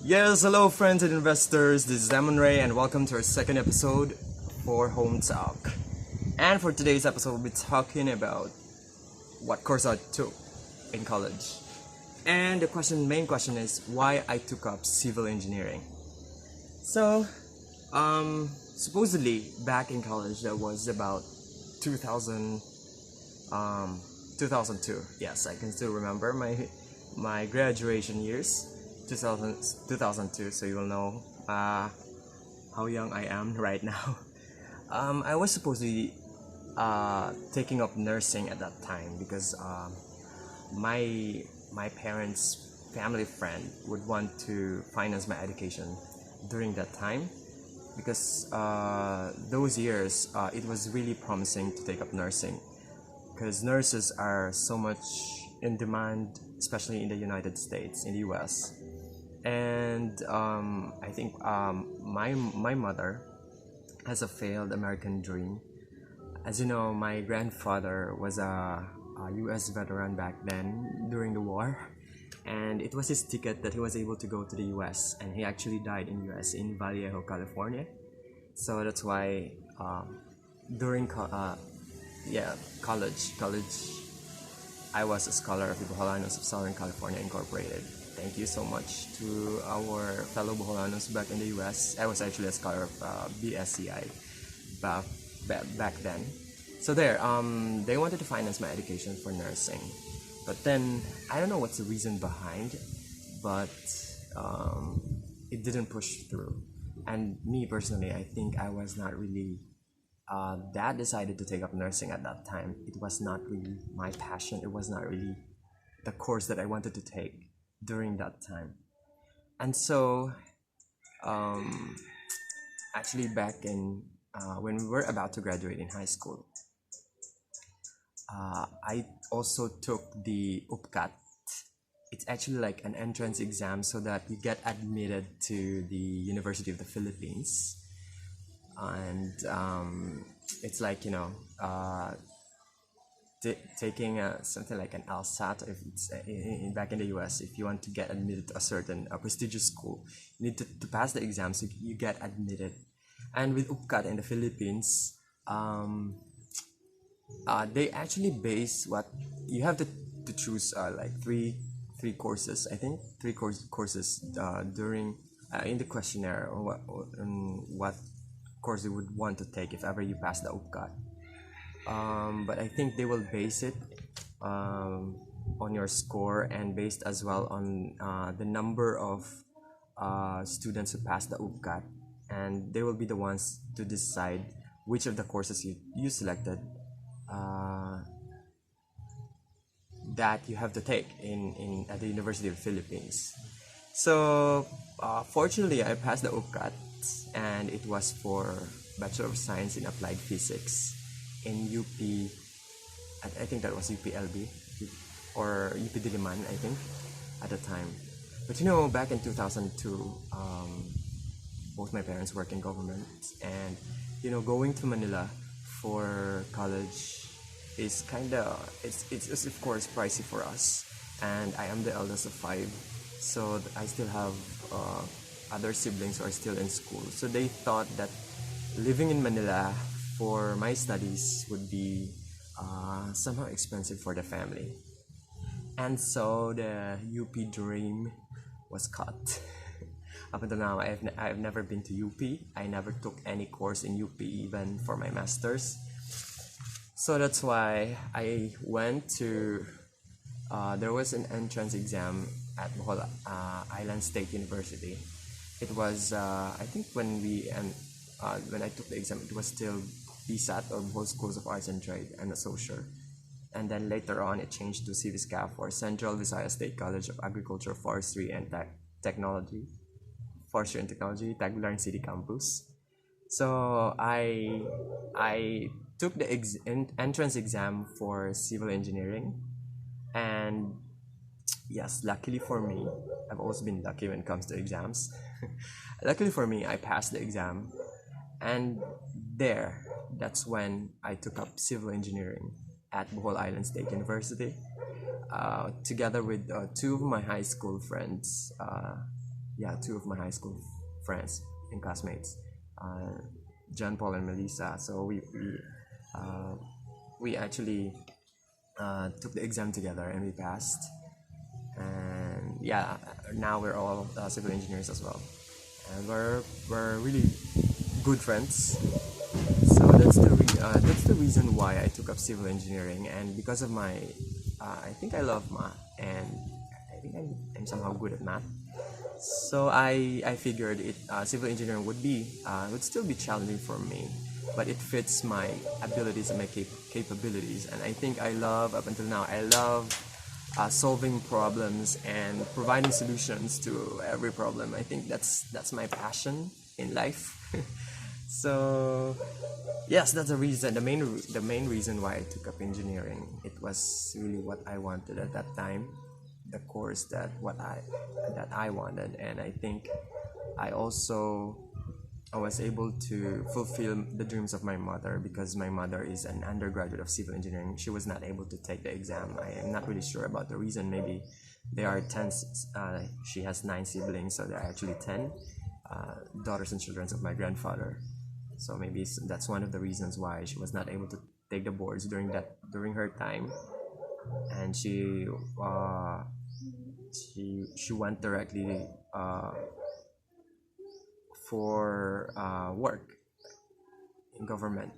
Yes, hello friends and investors. This is Damon Ray and welcome to our second episode for Home Talk. And for today's episode, we'll be talking about what course I took in college. And the main question is why I took up civil engineering. So, supposedly back in college, that was about 2000, 2002. Yes, I can still remember my graduation years, 2002. So you will know how young I am right now. I was supposedly taking up nursing at that time because my my parents' family friend would want to finance my education during that time because those years it was really promising to take up nursing because nurses are so much in demand, especially in the United States, in the US. And I think my mother has a failed American dream. As you know, my grandfather was a US veteran back then during the war, and it was his ticket that he was able to go to the US, and he actually died in US in Vallejo, California. So that's why during college, I was a scholar of the Boholanos of Southern California Incorporated. Thank you so much to our fellow Boholanos back in the US. I was actually a scholar of BSCI back, back then. So there, they wanted to finance my education for nursing. But then, I don't know what's the reason behind, but it didn't push through. And me personally, I think I was not really that decided to take up nursing at that time. It was not really my passion. It was not really the course that I wanted to take during that time. And so, um, actually, back in when we were about to graduate in high school, I also took the UPCAT. It's actually like an entrance exam so that you get admitted to the University of the Philippines. And it's like, taking something like an LSAT. If it's back in the US, if you want to get admitted to a certain prestigious school, you need to pass the exam so you get admitted. And with UPCAT in the Philippines, they actually base what you have to choose like three courses. I think courses during in the questionnaire or what course you would want to take if ever you pass the UPCAT. But I think they will base it on your score and based as well on the number of students who pass the UPCAT, and they will be the ones to decide which of the courses you selected uh, that you have to take in at the University of the Philippines. So fortunately, I passed the UPCAT, and it was for Bachelor of Science in Applied Physics in UP. I think that was UPLB or UP Diliman, I think, at the time. But back in 2002, both my parents work in government, and going to Manila for college is it's of course pricey for us, and I am the eldest of five, so I still have other siblings who are still in school. So they thought that living in Manila for my studies would be somehow expensive for the family, and so the UP dream was cut. Up until now, I've never been to UP. I never took any course in UP even for my master's. So that's why I went to. There was an entrance exam at Bohol Island State University. It was I think when I took the exam, it was still BSAT or Bohol Schools of Arts and Trade. I'm not so sure. And then later on, it changed to CVSCAF or Central Visayas State College of Agriculture, Forestry, and Technology. Forestry and Technology, Tagbilaran City Campus. So I took the entrance exam for civil engineering, and yes, luckily for me, I've always been lucky when it comes to exams. Luckily for me, I passed the exam, and that's when I took up civil engineering at Bohol Island State University, together with two of my high school friends. yeah, two of my high school friends and classmates, uh, John Paul and Melissa. So uh, we actually took the exam together and we passed. And yeah, now we're all civil engineers as well, and we're really good friends. So that's the reason why I took up civil engineering, and because of my, I think I love math, and I think I'm somehow good at math. So I figured it civil engineering would still be challenging for me, but it fits my abilities and my capabilities, and I think I love up until now I love solving problems and providing solutions to every problem. I think that's my passion in life. So yes, that's the reason. The main reason why I took up engineering. It was really what I wanted at that time, the course that I wanted, and I think I also I was able to fulfill the dreams of my mother because my mother is an undergraduate of civil engineering. She was not able to take the exam. I am not really sure about the reason. Maybe there are 10, she has 9 siblings, so there are actually 10 daughters and children of my grandfather. So maybe that's one of the reasons why she was not able to take the boards during her time, and she went directly for work in government.